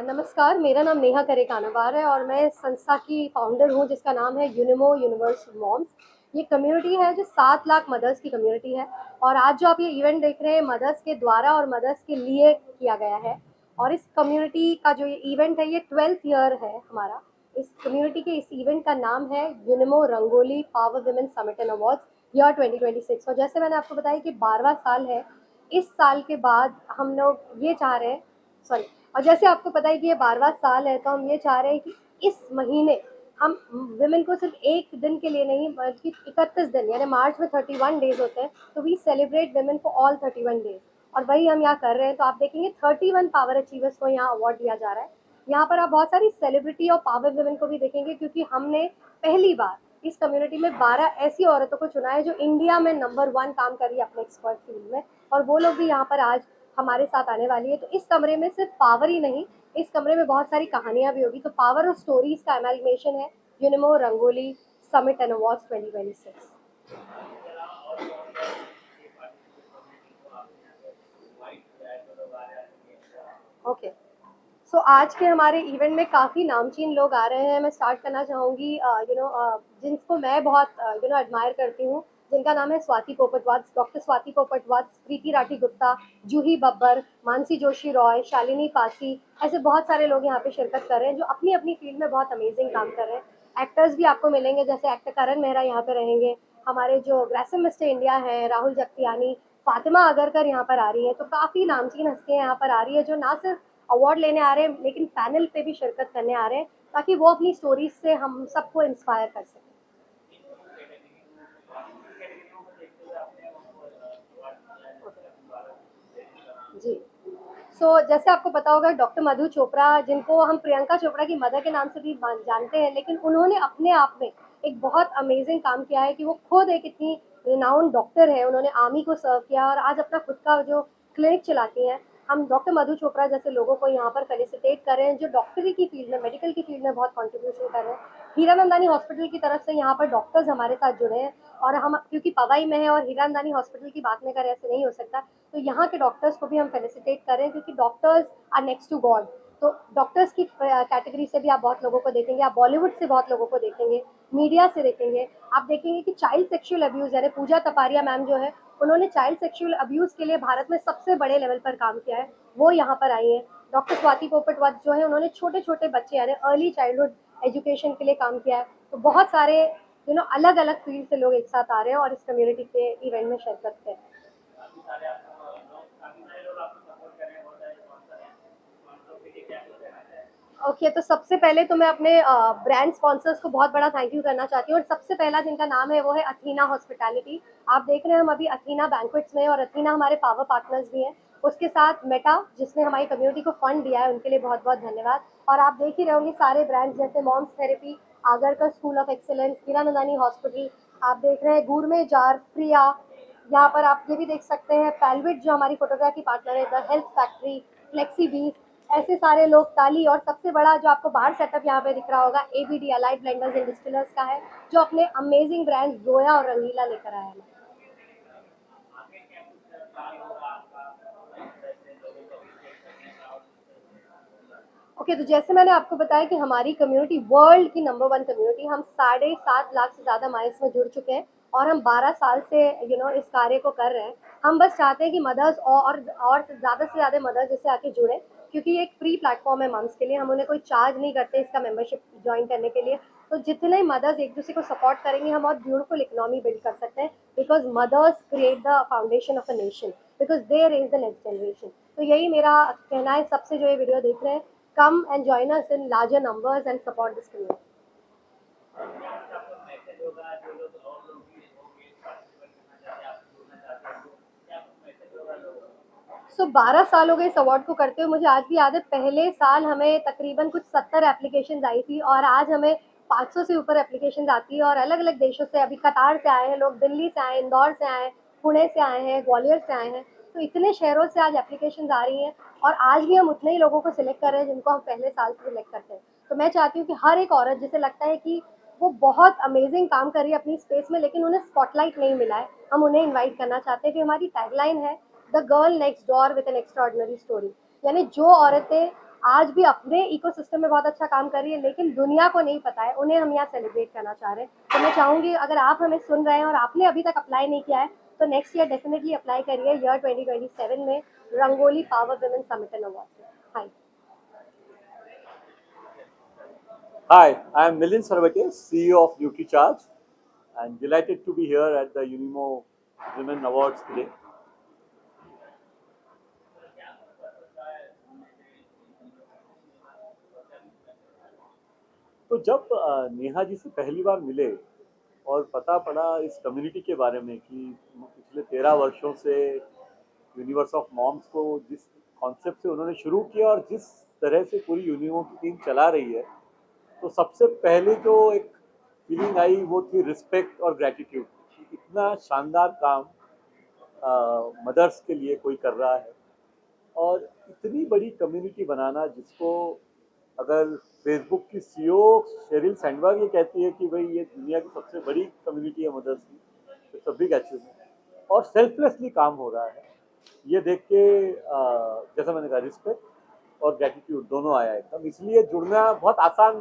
नमस्कार, मेरा नाम नेहा करे कानाबार है और मैं इस संस्था की फाउंडर हूँ जिसका नाम है यूनिमो यूनिवर्स मॉम्स। ये कम्युनिटी है जो 7 लाख मदर्स की कम्युनिटी है और आज जो आप ये इवेंट देख रहे हैं मदर्स के द्वारा और मदर्स के लिए किया गया है। और इस कम्युनिटी का जो ये इवेंट है ये 12th ईयर है हमारा। इस कम्युनिटी के इस इवेंट का नाम है Unimo Rangoli power women summit and awards year 2026। और जैसे मैंने आपको बताया कि 12वां साल है। इस साल के बाद हम लोग ये चाह रहे हैं, सॉरी, और जैसे आपको पता है कि ये 12वां साल है तो हम ये चाह रहे हैं कि इस महीने हम विमेन को सिर्फ एक दिन के लिए नहीं बल्कि 31 दिन, यानी मार्च में 31 डेज होते हैं, तो we celebrate women for all 31 days. और वही हम यहाँ कर रहे हैं। तो आप देखेंगे 31 पावर अचीवर्स को यहाँ अवार्ड दिया जा रहा है। यहाँ पर आप बहुत सारी सेलिब्रिटी और पावर विमेन को भी देखेंगे क्योंकि हमने पहली बार इस कम्युनिटी में 12 ऐसी औरतों को चुना है जो इंडिया में नंबर 1 काम कर रही है अपने एक्सपर्ट फील्ड में, और वो लोग भी यहाँ पर आज हमारे साथ आने वाली है। तो इस कमरे में सिर्फ पावर ही नहीं, इस कमरे में बहुत सारी कहानियां भी होगी। तो पावर और स्टोरीज का एमेलगेशन है Unimo Rangoli summit and awards 2026। Okay, so आज के हमारे इवेंट में काफ़ी नामचीन लोग आ रहे हैं। मैं स्टार्ट करना चाहूँगी जिनको मैं बहुत एडमायर करती हूँ, जिनका नाम है स्वाति पोपटवाद, डॉक्टर स्वाति पोपटवाद, प्रीति राठी गुप्ता, जूही बब्बर, मानसी जोशी रॉय, शालिनी पासी। ऐसे बहुत सारे लोग यहाँ पे शिरकत कर रहे हैं जो अपनी अपनी फील्ड में बहुत अमेजिंग काम कर रहे हैं। एक्टर्स भी आपको मिलेंगे, जैसे एक्टर करण मेहरा यहाँ पे रहेंगे। हमारे जो ग्रेसिम मिस्टर इंडिया हैं राहुल जगतियानी, फातिमा अगरकर यहाँ पर आ रही है। तो काफ़ी नामचीन हस्तियाँ यहाँ पर आ रही है जो ना सिर्फ अवार्ड लेने आ रहे हैं लेकिन पैनल पे भी शिरकत करने आ रहे हैं, ताकि वो अपनी स्टोरीज से हम सबको इंस्पायर कर सकें। जी, जैसे आपको पता होगा डॉक्टर मधु चोपड़ा, जिनको हम प्रियंका चोपड़ा की मदर के नाम से भी जानते हैं, लेकिन उन्होंने अपने आप में एक बहुत अमेजिंग काम किया है कि वो खुद एक इतनी रिनाउंड डॉक्टर है। उन्होंने आर्मी को सर्व किया और आज अपना खुद का जो क्लिनिक चलाती हैं। हम डॉक्टर मधु चोपड़ा जैसे लोगों को यहाँ पर फेलिसिटेट कर रहे हैं जो डॉक्टरी की फील्ड में, मेडिकल की फील्ड में बहुत कंट्रीब्यूशन कर रहे हैं। हीरानंदानी हॉस्पिटल की तरफ से यहाँ पर डॉक्टर्स हमारे साथ जुड़े हैं, और हम क्योंकि पवाई में है और हीरानंदानी हॉस्पिटल की बात नहीं करें ऐसे नहीं हो सकता, तो यहाँ के डॉक्टर्स को भी हम फेलिसिटेट करें क्योंकि doctors are next to God. तो डॉक्टर्स की कैटेगरी से भी आप बहुत लोगों को देखेंगे, आप बॉलीवुड से बहुत लोगों को देखेंगे, मीडिया से देखेंगे। आप देखेंगे कि चाइल्ड सेक्सुअल अब्यूज़, यानी पूजा तपारिया मैम जो है, उन्होंने चाइल्ड सेक्सुअल अब्यूज़ के लिए भारत में सबसे बड़े लेवल पर काम किया है, वो यहाँ पर आई हैं। डॉक्टर स्वाति पोपटवत जो है, उन्होंने छोटे छोटे बच्चे यानी अर्ली चाइल्डहुड एजुकेशन के लिए काम किया है। तो बहुत सारे अलग अलग फील्ड से लोग एक साथ आ रहे हैं और इस कम्युनिटी के इवेंट में शिरकत करें। ओके, तो सबसे पहले तो मैं अपने ब्रांड स्पॉन्सर्स को बहुत बड़ा थैंक यू करना चाहती हूँ, और सबसे पहला जिनका नाम है वो है अथीना हॉस्पिटैलिटी। आप देख रहे हैं हम अभी अथीना बैंक्वेट्स में, और अथीना हमारे पावर पार्टनर्स भी हैं। उसके साथ मेटा, जिसने हमारी कम्युनिटी को फंड दिया है, उनके लिए बहुत बहुत धन्यवाद। और आप देख ही रहे होंगे सारे ब्रांड्स जैसे mom's therapy, Agarkar school of excellence, Hiranandani hospital, आप देख रहे हैं गुरमे जार, प्रिया, यहाँ पर आप ये भी देख सकते हैं पैलविट जो हमारी फोटोग्राफी पार्टनर है, the health factory, flexi beef, ऐसे सारे लोग, ताली। और सबसे बड़ा जो आपको बाहर सेटअप यहाँ पे दिख रहा होगा ABD allied blenders and distillers का है, जो अपने अमेजिंग ब्रांड जोया और रंगीला लेकर आया है। ओके, तो जैसे मैंने आपको बताया कि हमारी कम्युनिटी वर्ल्ड की नंबर 1 कम्युनिटी, हम 7.5 लाख से ज़्यादा माइल्स में जुड़ चुके हैं और हम 12 साल से इस कार्य को कर रहे हैं। हम बस चाहते हैं कि मदर्स और ज़्यादा से ज़्यादा मदर्स इससे आके जुड़े, क्योंकि ये एक फ्री प्लेटफॉर्म है मम्स के लिए। हम उन्हें कोई चार्ज नहीं करते इसका मेंबरशिप ज्वाइन करने के लिए। तो जितने मदर्स एक दूसरे को सपोर्ट करेंगे हम और ब्यूटीफुल इकोनॉमी बिल्ड कर सकते हैं, because mothers create the foundation of a nation, because they raise the next generation. तो यही मेरा कहना है सबसे जो ये वीडियो देख रहे हैं, come and join us in larger numbers and support this community. सो 12 साल हो गए इस अवार्ड को करते हुए। मुझे आज भी याद है पहले साल हमें तकरीबन कुछ 70 एप्लीकेशन आई थी, और आज हमें 500 से ऊपर एप्लीकेशन आती है। और अलग अलग देशों से, अभी कतार से आए हैं लोग, दिल्ली से आए, इंदौर से आए, पुणे से आए हैं, ग्वालियर से आए हैं। तो इतने शहरों से आज एप्लीकेशन आ रही हैं, और आज भी हम उतने ही लोगों को सिलेक्ट कर रहे हैं जिनको हम पहले साल से सिलेक्ट करते हैं। तो मैं चाहती हूँ कि हर एक औरत जिसे लगता है कि वो बहुत अमेजिंग काम कर रही है अपनी स्पेस में लेकिन उन्हें स्पॉटलाइट नहीं मिला है, हम उन्हें इन्वाइट करना चाहते हैं। कि हमारी टैगलाइन है the girl next door with N extraordinary story, यानी जो औरतें आज भी अपने इकोसिस्टम में बहुत अच्छा काम कर रही है, लेकिन दुनिया को नहीं पता है, उन्हें हम यहाँ सेलिब्रेट करना चाह रहे हैं। तो मैं चाहूँगी अगर आप हमें सुन रहे हैं और आपने अभी तक अप्लाई नहीं किया है तो नेक्स्ट ईयर डेफिनेटली अप्लाई करिए, ईयर 2027 में rangoli power women summit and award. Hi. Hi, I am Milind Sarvate, CEO of NutriCharge, and delighted to be here at the Unimo Women Awards today. तो जब नेहा जी से पहली बार मिले और पता पड़ा इस कम्युनिटी के बारे में कि पिछले 13 वर्षों से यूनिवर्स ऑफ मॉम्स को जिस कॉन्सेप्ट से उन्होंने शुरू किया और जिस तरह से पूरी यूनिमो की टीम चला रही है, तो सबसे पहले जो एक फीलिंग आई वो थी रिस्पेक्ट और ग्रैटिट्यूड। इतना शानदार काम मदर्स के लिए कोई कर रहा है और इतनी बड़ी कम्युनिटी बनाना, जिसको अगर फेसबुक की सीईओ शेरिल सैंडबर्ग ये कहती है कि भाई ये दुनिया की सबसे बड़ी कम्युनिटी है मदर्स की, तो सब बिग अचीवमेंट और सेल्फलेसली काम हो रहा है, ये देख के जैसा मैंने कहा रिस्पेक्ट और ग्रेटिट्यूड दोनों आया एकदम, इसलिए जुड़ना बहुत आसान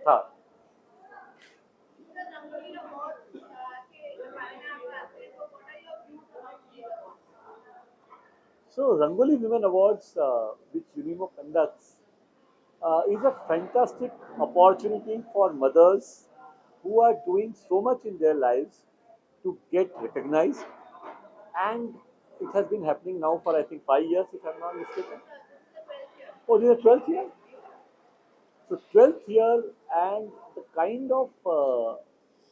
था। So Rangoli Women Awards, which Unimo conducts, is a fantastic opportunity for mothers who are doing so much in their lives to get recognized, and it has been happening now for I think 5 years, if I'm not mistaken. Oh, this is the 12th year. So 12th year, and the kind of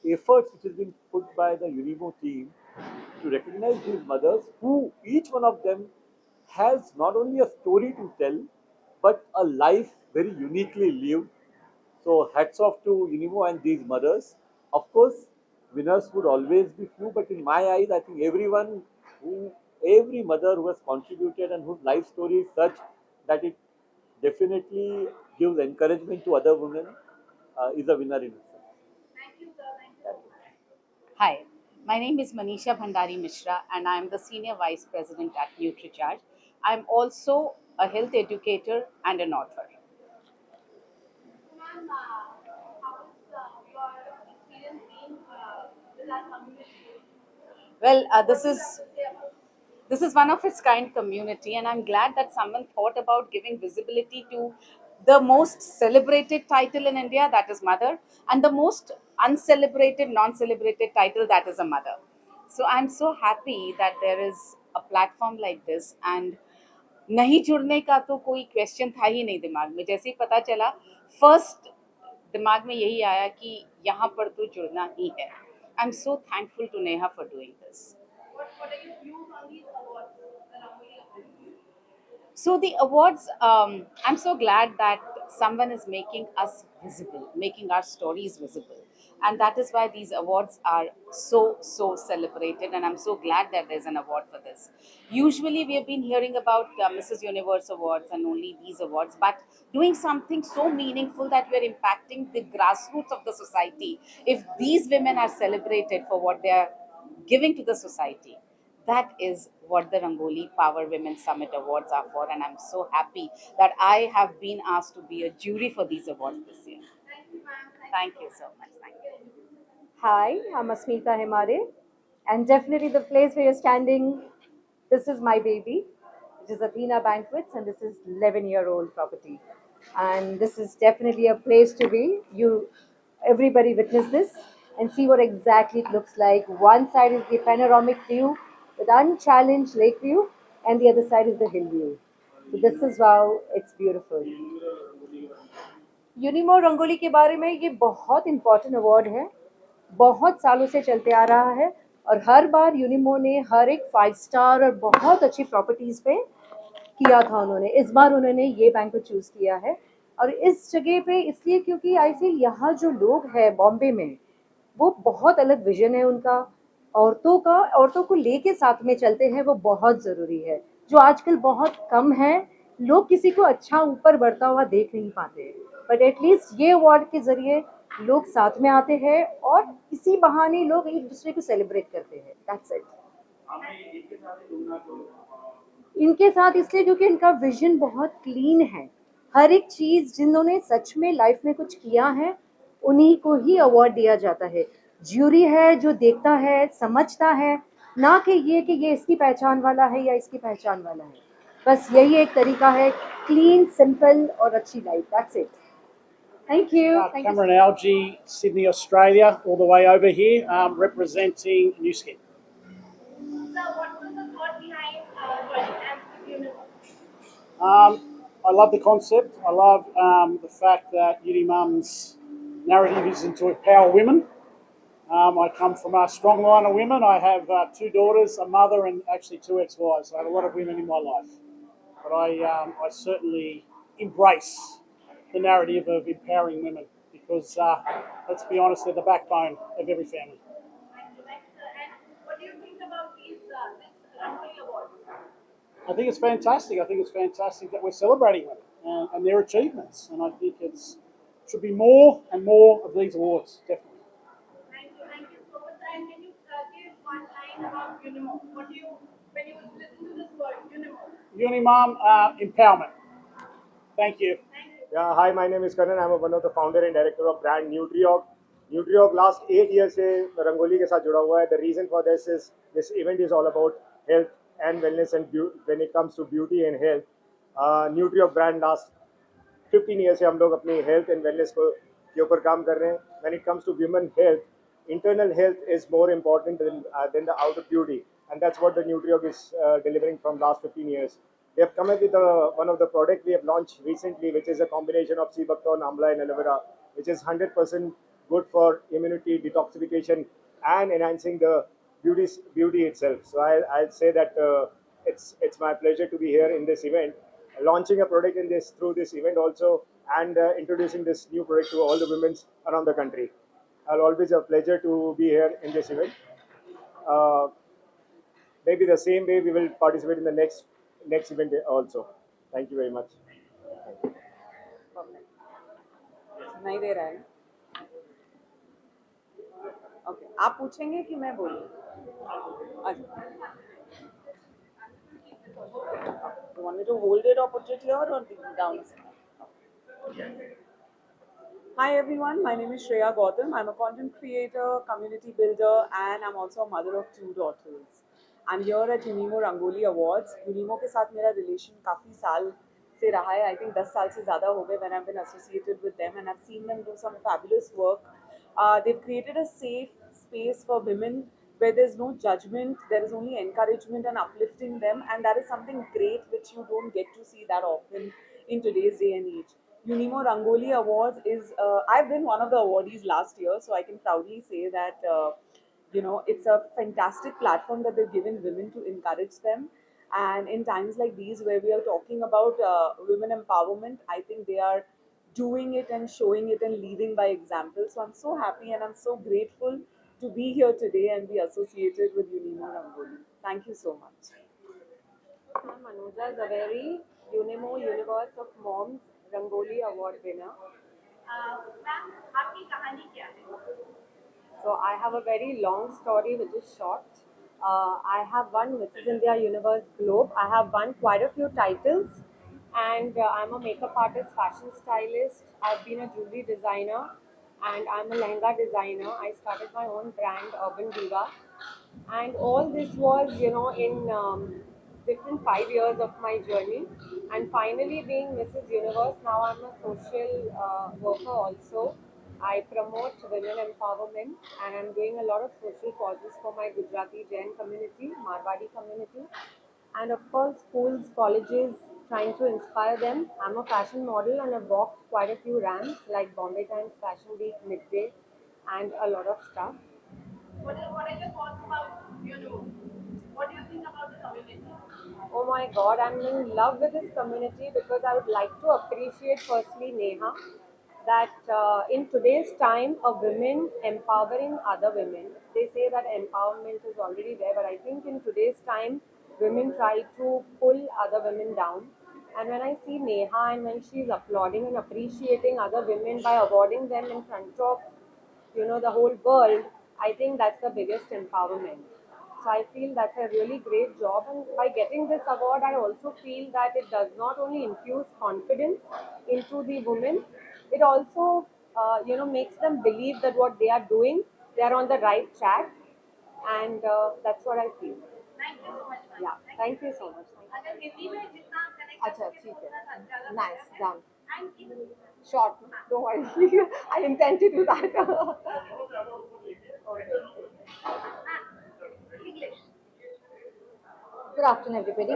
efforts which has been put by the Unimo team to recognize these mothers, who each one of them has not only a story to tell, but a life very uniquely lived. So hats off to Unimo and these mothers. Of course, winners would always be few, but in my eyes, I think every mother who has contributed and whose life story is such that it definitely gives encouragement to other women is a winner in itself. Hi, my name is Manisha Bhandari Mishra and I am the Senior Vice President at NutriCharge. I am also a health educator and an author. Ma'am, how is your experience being with our community? Well, this is one of its kind community, and I'm glad that someone thought about giving visibility to the most celebrated title in India, that is mother, and the most uncelebrated, non-celebrated title, that is a mother. So I'm so happy that there is a platform like this, and नहीं जुड़ने का तो कोई question था ही नहीं दिमाग में। जैसे ही पता चला, फर्स्ट दिमाग में यही आया कि यहाँ पर तो जुड़ना ही है। I am so thankful to Neha for doing this. What are your views on these awards? So the awards, I'm so glad that someone is making us visible, making our stories visible. And that is why these awards are so celebrated. And I'm so glad that there's an award for this. Usually we have been hearing about Mrs. Universe awards and only these awards, but doing something so meaningful that we're impacting the grassroots of the society. If these women are celebrated for what they are giving to the society, that is what the Rangoli Power Women Summit Awards are for, and I'm so happy that I have been asked to be a jury for these awards this year. Thank you so much. Thank you. Hi, I'm Asmita Himare, and definitely the place where you're standing, this is my baby, which is Athena Banquets, and this is 11-year-old property. And this is definitely a place to be. Everybody witness this and see what exactly it looks like. One side is the panoramic view with unchallenged lake view, and the other side is the hill view. So this is how it's beautiful. Unimo Rangoli के बारे में ये बहुत important award है, बहुत सालों से चलते आ रहा है और हर बार यूनिमो ने हर एक 5 स्टार और बहुत अच्छी प्रॉपर्टीज़ पे किया था उन्होंने। इस बार उन्होंने ये बैंक्वेट चूज़ किया है और इस जगह पे इसलिए क्योंकि आई फील यहाँ जो लोग हैं बॉम्बे में, वो बहुत अलग विजन है उनका, औरतों को लेके साथ में चलते हैं, वो बहुत ज़रूरी है, जो आजकल बहुत कम है। लोग किसी को अच्छा ऊपर बढ़ता हुआ देख नहीं पाते हैं, बट एटलीस्ट ये अवार्ड के ज़रिए लोग साथ में आते हैं और इसी बहाने लोग एक दूसरे को सेलिब्रेट करते हैं। That's it. इनके साथ इसलिए क्योंकि इनका विजन बहुत क्लीन है, हर एक चीज़ जिन्होंने सच में लाइफ में कुछ किया है उन्हीं को ही अवार्ड दिया जाता है। ज्यूरी है जो देखता है, समझता है, ना कि ये इसकी पहचान वाला है या इसकी पहचान वाला है। बस यही एक तरीका है, क्लीन, सिंपल और अच्छी life. That's it. Thank you. Thank you. Cameron Algie, Sydney, Australia, all the way over here, representing New Skin. So, what was the thought behind joining Amsterdam University? I love the concept. I love the fact that Unimum's narrative is to empower women. I come from a strong line of women. I have 2 daughters, a mother, and actually 2 ex-wives. So I have a lot of women in my life. But I certainly embrace the narrative of empowering women because, let's be honest, they're the backbone of every family. And what do you think about this Rangoli Award? I think it's fantastic. I think it's fantastic that we're celebrating women and their achievements. And I think it should be more and more of these awards, definitely. Thank you so much. And can you give one line about Unimo? What do you, when you listen to this word, Unimo? Unimum empowerment. Thank you. Thank you. Yeah, hi, my name is Karan. I'm one of the founder and director of brand Nutriog. Nutriog last 8 years से रंगोली के साथ जुड़ा हुआ है. The reason for this is this event is all about health and wellness and when it comes to beauty and health. Nutriog brand last 15 years से हम लोग अपनी health and wellness को के ऊपर काम कर रहे हैं. When it comes to women health, internal health is more important than the outer beauty, and that's what the Nutriog is delivering from last 15 years. They have come up with one of the product we have launched recently, which is a combination of sea buckthorn, amla, and aloe vera, which is 100% good for immunity, detoxification, and enhancing the beauty itself. So I'll say that it's my pleasure to be here in this event, launching a product in this through this event also, and introducing this new product to all the women around the country. I'll always a pleasure to be here in this event. Uh, Maybe the same way we will participate in the next event also. Thank you very much. नहीं दे रहा है okay आप पूछेंगे कि मैं बोलूं अच्छा you want me to hold it or put it here or down Hi everyone, my name is Shreya Gautam. I'm a content creator, community builder, and I'm also a mother of 2 daughters. I'm here at Unimo Rangoli Awards. Unimo के साथ मेरा relation काफ़ी साल से रहा है. I think 10 साल से ज़्यादा हो गए when I've been associated with them, and I've seen them do some fabulous work. They've created a safe space for women where there's no judgment, there is only encouragement and uplifting them, and that is something great which you don't get to see that often in today's day and age. Unimo Rangoli Awards is, I've been one of the awardees last year, so I can proudly say that, it's a fantastic platform that they've given women to encourage them. And in times like these where we are talking about women empowerment, I think they are doing it and showing it and leading by example. So I'm so happy and I'm so grateful to be here today and be associated with Unimo Rangoli. Thank you so much. I'm Manuja Zaveri, Unimo Universe of Moms Rangoli Award winner. Ma'am, आपकी कहानी क्या है? So I have a very long story which is short. I have won Mrs. India Universe Globe. I have won quite a few titles, and I'm a makeup artist, fashion stylist. I've been a jewelry designer, and I'm a lehenga designer. I started my own brand, Urban Diva, and all this was, in different 5 years of my journey. And finally, being Mrs. Universe, now I'm a social worker also. I promote women empowerment, and I'm doing a lot of social causes for my Gujarati Jain community, Marwadi community, and of course schools, colleges, trying to inspire them. I'm a fashion model and I've walked quite a few ramps like Bombay Times Fashion Week, Midday, and a lot of stuff. What are your thoughts about Unimo? What do you think about the community? Oh my god, I'm in love with this community because I would like to appreciate firstly Neha that in today's time of women empowering other women, they say that empowerment is already there, but I think in today's time women try to pull other women down. And when I see Neha and when she's applauding and appreciating other women by awarding them in front of the whole world, I think that's the biggest empowerment. So I feel that's a really great job, and by getting this award, I also feel that it does not only infuse confidence into the women, it also makes them believe that what they are doing, they are on the right track, and that's what I feel. Thank you so much, ma'am. Yeah, thank you so much. अगर हिंदी में जितना connect अच्छा, कर सके ठीक उतना है. ज़्यादा Nice, better है. done. And in Short, don't worry. I intend to do that. English. Good afternoon, everybody.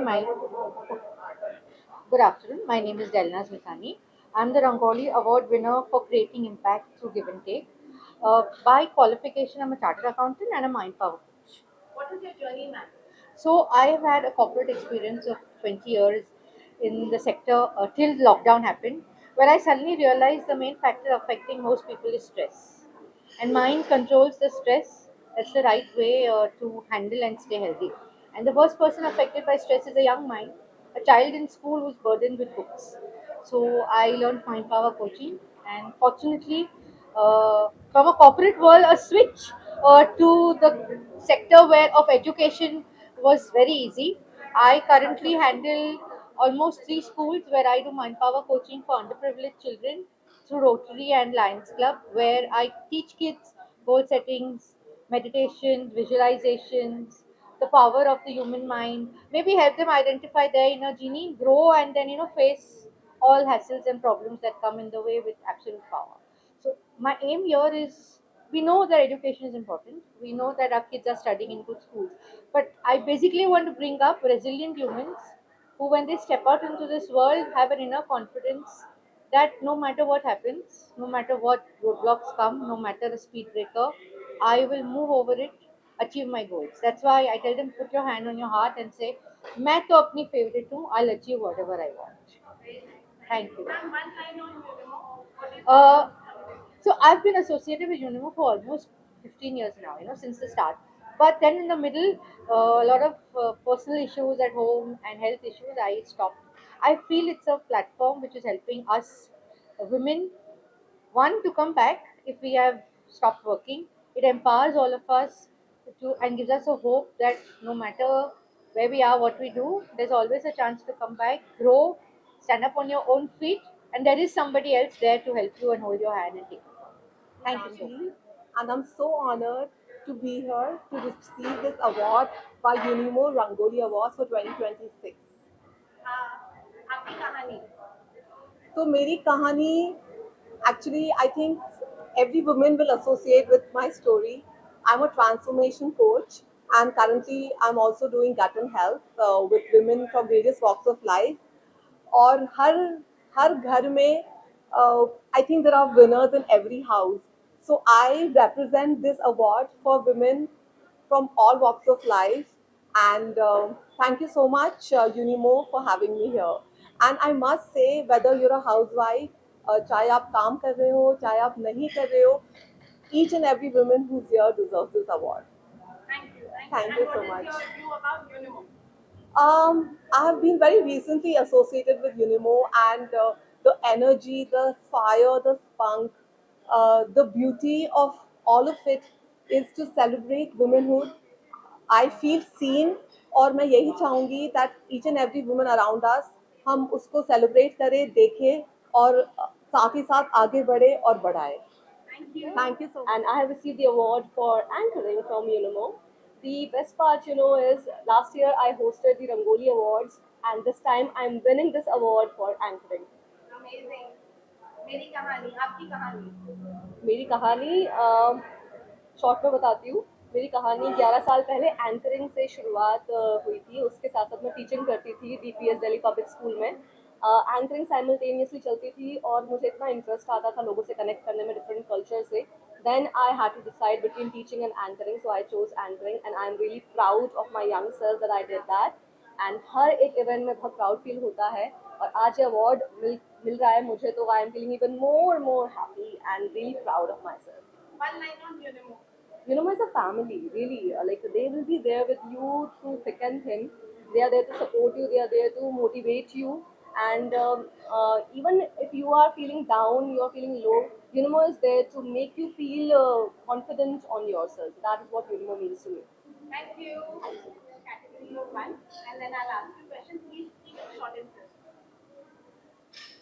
Good afternoon. My name is Delna Smithani. I'm the Rangoli Award winner for creating impact through give and take. By qualification, I'm a chartered accountant and a mind power coach. What is your journey, ma'am? So I have had a corporate experience of 20 years in the sector till lockdown happened, where I suddenly realized the main factor affecting most people is stress. And mind controls the stress. That's the right way to handle and stay healthy. And the first person affected by stress is a young mind, a child in school who's burdened with books. So I learned mind power coaching, and fortunately, from a corporate world, a switch to the sector where of education was very easy. I currently handle almost 3 schools where I do mind power coaching for underprivileged children through Rotary and Lions Club, where I teach kids goal settings, meditation, visualizations, the power of the human mind, maybe help them identify their inner genie, grow, and then face all hassles and problems that come in the way with absolute power. So my aim here is, we know that education is important. We know that our kids are studying in good schools, but I basically want to bring up resilient humans who, when they step out into this world, have an inner confidence that no matter what happens, no matter what roadblocks come, no matter the speed breaker, I will move over it, achieve my goals. That's why I tell them, put your hand on your heart and say, मैं तो अपनी favorite हूँ, I'll achieve whatever I want. Thank you. Ma'am, one line on Unimo. What is Uh, so I've been associated with Unimo for almost 15 years now, since the start. But then in the middle, a lot of personal issues at home and health issues, I stopped. I feel it's a platform which is helping us women, one, to come back if we have stopped working. It empowers all of us to and gives us a hope that no matter where we are, what we do, there's always a chance to come back, grow, stand up on your own feet, and there is somebody else there to help you and hold your hand and take you. Thank you so much. And I'm so honored to be here to receive this award by Unimo Rangoli Awards for 2026. आपकी कहानी? So, मेरी कहानी, actually, I think every woman will associate with my story. I'm a transformation coach, and currently I'm also doing gut and health with women from various walks of life. और हर घर में I think there are winners in every house. So I represent this award for women from all walks of life. And thank you so much, Unimo, for having me here. And I must say, whether you're a housewife, चाहे आप काम कर रहे हो, चाहे आप नहीं कर रहे हो, each and every woman who's here deserves this award. Thank you. Thank you so And what much. is your view about Unimo? I have been very recently associated with Unimo, and the energy, the fire, the spunk, the beauty of all of it is to celebrate womanhood. I feel seen, और मैं यही चाहूँगी that each and every woman around us हम उसको celebrate करें, देखें और साथ ही साथ आगे बढ़े और बढ़ाए. Thank you. Thank you so much. And I have received the award for anchoring from Unimo. The best part, is last year I hosted the Rangoli Awards, and this time I'm winning this award for anchoring. Amazing. मेरी कहानी, आपकी कहानी? मेरी कहानी short में बताती हूँ. मेरी कहानी 11 साल पहले एंकरिंग से शुरुआत हुई थी. उसके साथ साथ मैं टीचिंग करती थी DPS दिल्ली पब्लिक स्कूल में. एंकरिंग साइमल्टेनियसली चलती थी और मुझे इतना इंटरेस्ट आता था लोगों से कनेक्ट करने में डिफरेंट कल्चर से. Then I had to decide between teaching and anchoring, so I chose anchoring, and I'm really proud of my young self that I did that. And हर एक इवेंट में बहुत प्राउड फील होता है और आज ये award मिल रहा है मुझे, तो I am feeling even more happy and really proud of myself. One line on Unimo. Unimo is a family, really. Like, they will be there with you through thick and thin. They are there to support you. They are there to motivate you. And even if you are feeling down, you are feeling low, Unimo is there to make you feel confident on yourself. That is what Unimo means to me. Thank you. Category number one, and then I'll ask you questions. Please keep it short and crisp.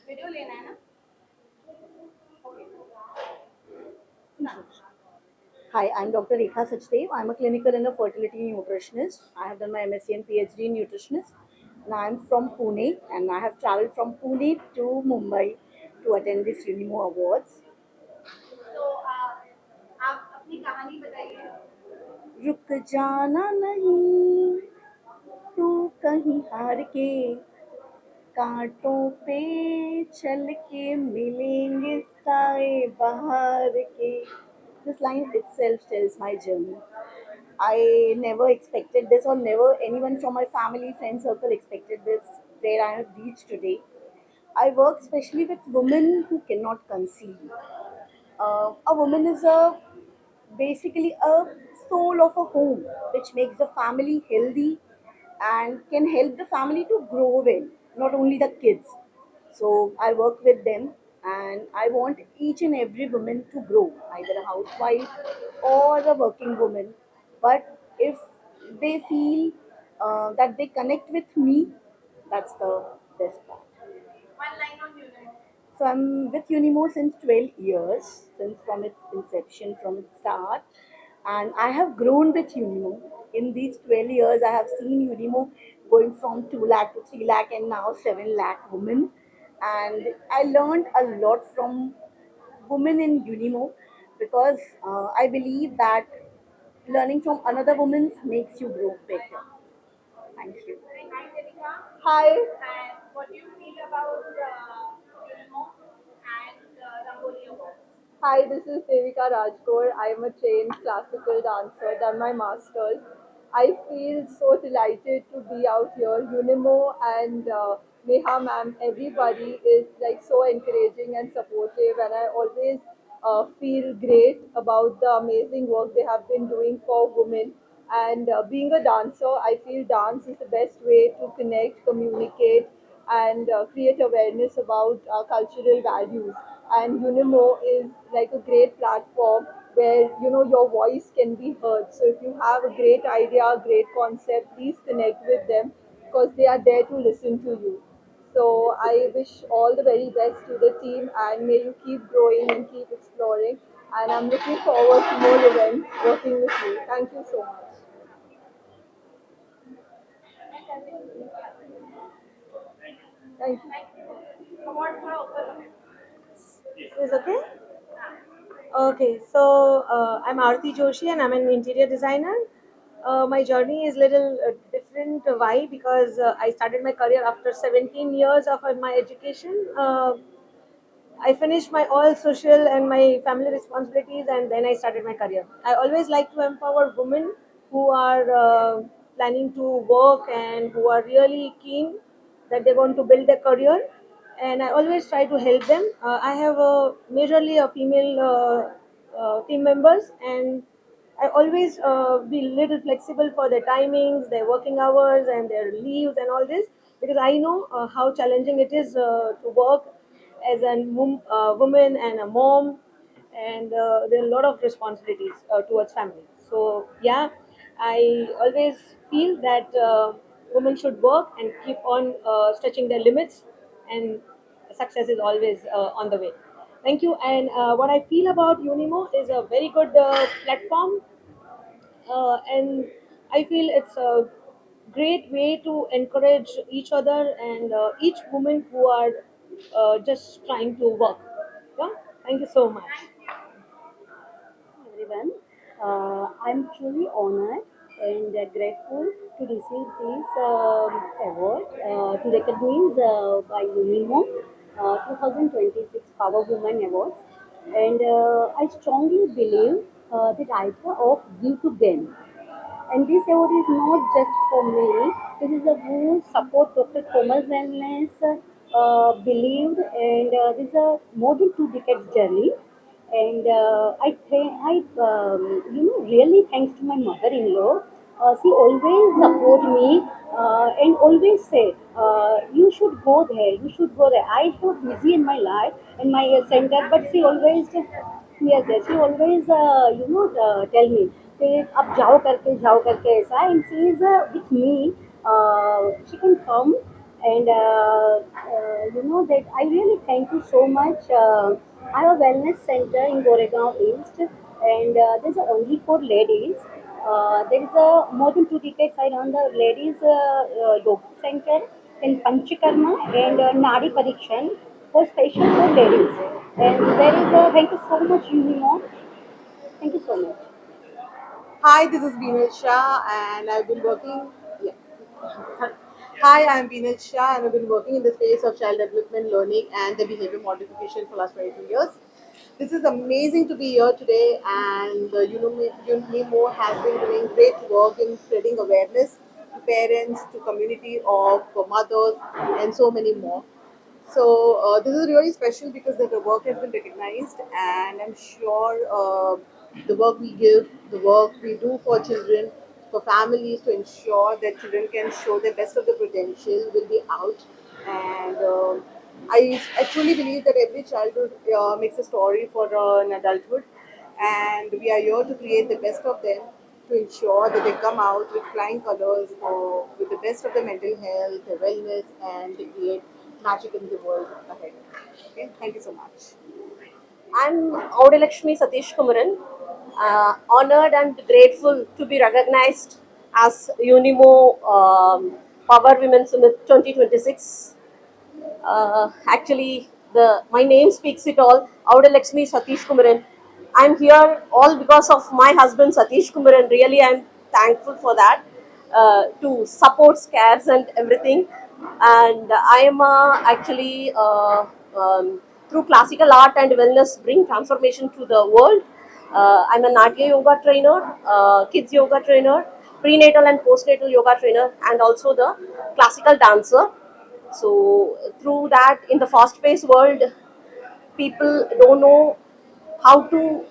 Video लेना है ना? Hi, I'm Dr. Rekha Sachdev. I'm a clinical and a fertility nutritionist. I have done my MSc and PhD in nutritionist. And I'm from Pune, and I have traveled from Pune to Mumbai to attend this Unimo Awards. तो आप अपनी कहानी बताइए. रुक जाना नहीं, तू कहीं हार के, कांटों पे चल के मिलेंगे साए बहार के. This line itself tells my journey. I never expected this, or never anyone from my family, friend circle expected this, where I have reached today. I work especially with women who cannot conceive. A woman is basically a soul of a home, which makes the family healthy and can help the family to grow well, not only the kids. So I work with them, and I want each and every woman to grow, either a housewife or a working woman. But if they feel that they connect with me, that's the best part. One line on Unimo. So I'm with Unimo since 12 years, since from its inception, from its start, and I have grown with Unimo. In these 12 years, I have seen Unimo going from 2 lakh to 3 lakh and now 7 lakh women. And I learned a lot from women in Unimo, because I believe that learning from another woman makes you grow better. Thank you. Hi, Devika. Hi. And what do you feel about Unimo and Rangoli Awards? Hi, this is Devika Rajkor. I am a trained classical dancer, done my masters. I feel so delighted to be out here. Unimo and Neha ma'am, everybody is like so encouraging and supportive, and I always feel great about the amazing work they have been doing for women. And being a dancer, I feel dance is the best way to connect, communicate, and create awareness about cultural values. And Unimo is like a great platform where your voice can be heard. So if you have a great idea, a great concept, please connect with them, because they are there to listen to you. So I wish all the very best to the team, and may you keep growing and keep exploring. And I'm looking forward to more events working with you. Thank you so much. Thank you. Award थोड़ा ऊपर रखें. Is okay? Okay, so I'm Aarti Joshi and I'm an interior designer. My journey is little different. Why? Because I started my career after 17 years of my education. I finished my all social and my family responsibilities, and then I started my career. I always like to empower women who are planning to work and who are really keen that they want to build their career, and I always try to help them. I have majorly a female team members, and I always be little flexible for their timings, their working hours, and their leaves and all this, because I know how challenging it is to work as a woman and a mom, and there are a lot of responsibilities towards family. So yeah, I always feel that women should work and keep on stretching their limits, and success is always on the way. Thank you. And what I feel about Unimo is a very good platform, and I feel it's a great way to encourage each other and each woman who are just trying to work. Yeah, thank you so much. Everyone. I'm truly honored and grateful to receive this award to recognize by Unimo 2026 Power Woman Awards. And I strongly believe the idea of give to them. And this award is not just for me. This is a who support Dr. Komal Wellness believed, and this is a more than 2 decades journey. And I think really thanks to my mother-in-law. She always support me and always say, you should go there, you should go there. I was busy in my life in my center, but she always yes, yes. She always, tell me, कि अब जाओ करके ऐसा, and she is with me, she can come, and you know that I really thank you so much. I have a wellness center in Goregaon East, and there's only for ladies. There is a more than 2 decades I run the ladies yoga center in Panchakarma and Nadi Parikshan for special for ladies. And there is a thank you so much, Unimo. Thank you so much. Hi, this is Beenal Shah, and I've been working. Yeah. Hi, I'm Beenal Shah, and I've been working in the space of child development, learning, and the behavior modification for last 22 years. This is amazing to be here today, and UNIMO has been doing great work in spreading awareness to parents, to community of mothers, and so many more. So this is really special because the work has been recognized, and I'm sure the work we give, the work we do for children, for families to ensure that children can show the best of their potential will be out. And I truly believe that every childhood makes a story for an adulthood, and we are here to create the best of them to ensure that they come out with flying colors or with the best of their mental health, their wellness, and they create magic in the world ahead. Okay, thank you so much. I'm Audalakshmi Satish Kumaran, honored and grateful to be recognized as UNIMO Power Women Summit 2026. Actually, my name speaks it all. Audalakshmi Satish Kumaran. I'm here all because of my husband Satish Kumaran. Really, I'm thankful for that. To support scares and everything. And I am actually through classical art and wellness bring transformation to the world. I'm a Natya yoga trainer, kids yoga trainer, prenatal and postnatal yoga trainer, and also the classical dancer. So through that, in the fast-paced world, people don't know how to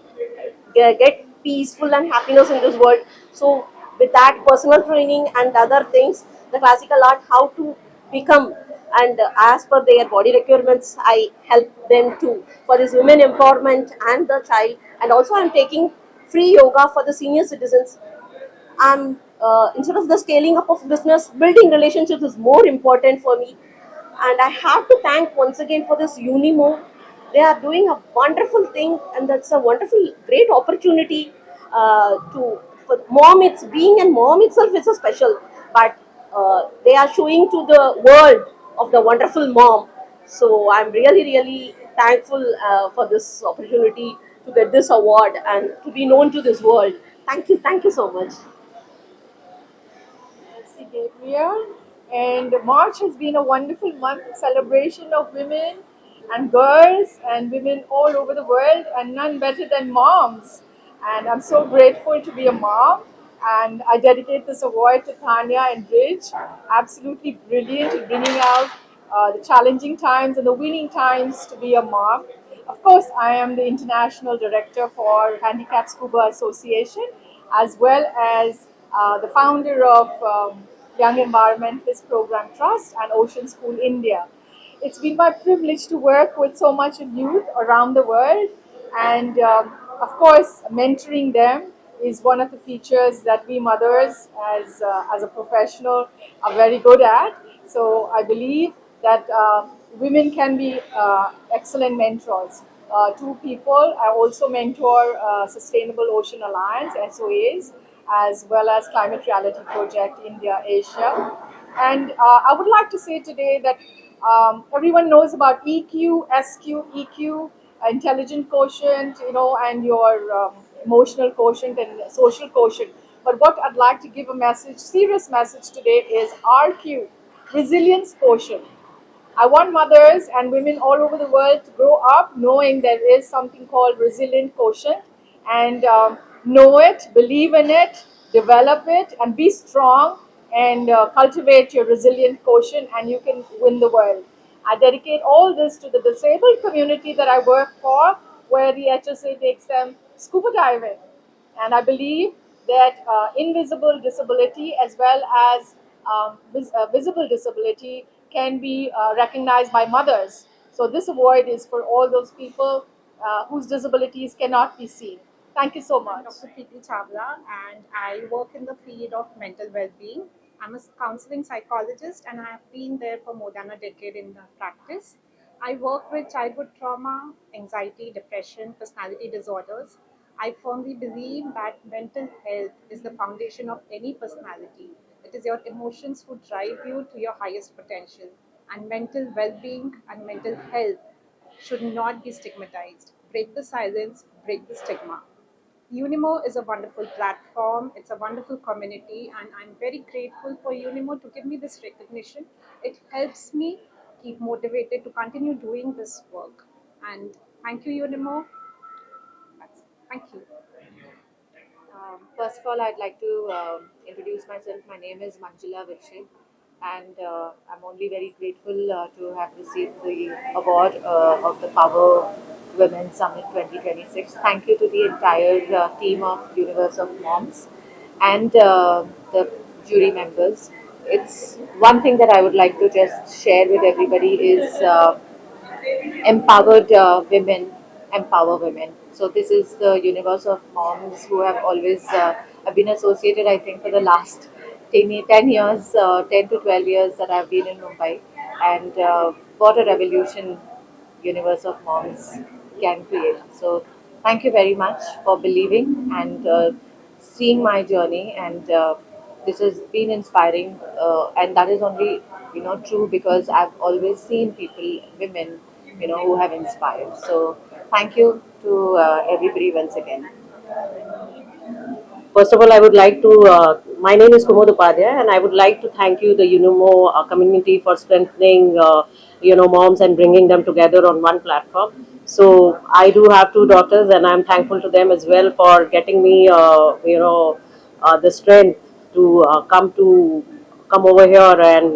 get peaceful and happiness in this world. So with that personal training and other things, the classical art, how to become, and as per their body requirements, I help them to for this women empowerment and the child. And also I'm taking free yoga for the senior citizens. I'm instead of the scaling up of business, building relationships is more important for me. And I have to thank once again for this Unimo. They are doing a wonderful thing, and that's a wonderful, great opportunity to for mom. It's being and mom itself is a special, but they are showing to the world of the wonderful mom. So I'm really, really thankful for this opportunity to get this award and to be known to this world. Thank you so much. Nancy Gabriel. And March has been a wonderful month of celebration of women and girls and women all over the world, and none better than moms. And I'm so grateful to be a mom. And I dedicate this award to Tanya and Bridge. Absolutely brilliant in bringing out the challenging times and the winning times to be a mom. Of course, I am the International Director for Handicap Scuba Association, as well as the founder of Young Environmentalist Program Trust and Ocean School India. It's been my privilege to work with so much of youth around the world, and of course, mentoring them is one of the features that we mothers, as a professional, are very good at. So I believe that women can be excellent mentors. Two people. I also mentor Sustainable Ocean Alliance (SOAs) as well as Climate Reality Project India Asia. And I would like to say today that everyone knows about EQ, SQ, EQ, intelligent quotient, and your emotional quotient and social quotient. But what I'd like to give a message, serious message today is RQ, resilience quotient. I want mothers and women all over the world to grow up knowing there is something called resilient quotient, and know it, believe in it, develop it, and be strong and cultivate your resilient quotient, and you can win the world. I dedicate all this to the disabled community that I work for, where the HSA takes them scuba diving. And I believe that invisible disability as well as visible disability can be recognized by mothers. So this award is for all those people whose disabilities cannot be seen. Thank you so much. Dr. Preeti Chawla, and I work in the field of mental well-being. I'm a counseling psychologist, and I have been there for more than a decade in the practice. I work with childhood trauma, anxiety, depression, personality disorders. I firmly believe that mental health is the foundation of any personality. It is your emotions who drive you to your highest potential, and mental well-being and mental health should not be stigmatized. Break the silence, break the stigma. Unimo is a wonderful platform. It's a wonderful community, and I'm very grateful for Unimo to give me this recognition. It helps me keep motivated to continue doing this work. And thank you, Unimo. Thank you. First of all, I'd like to introduce myself. My name is Manjula Vikshay, and I'm only very grateful to have received the award of the Power Women Summit 2026. Thank you to the entire team of Universe of Moms and the jury members. It's one thing that I would like to just share with everybody is empowered women empower women. So this is the universe of moms who have always have been associated, I think, for the last 10 years, 10 to 12 years that I've been in Mumbai. And what a revolution universe of moms can create. So thank you very much for believing and seeing my journey. And this has been inspiring, and that is only true because I've always seen people, women, who have inspired. So thank you to everybody once again. First of all, I would like to, my name is Kumud Upadhyay, and I would like to thank you, the UNIMO community, for strengthening, moms and bringing them together on one platform. So I do have two daughters, and I'm thankful to them as well for getting me, the strength to come over here and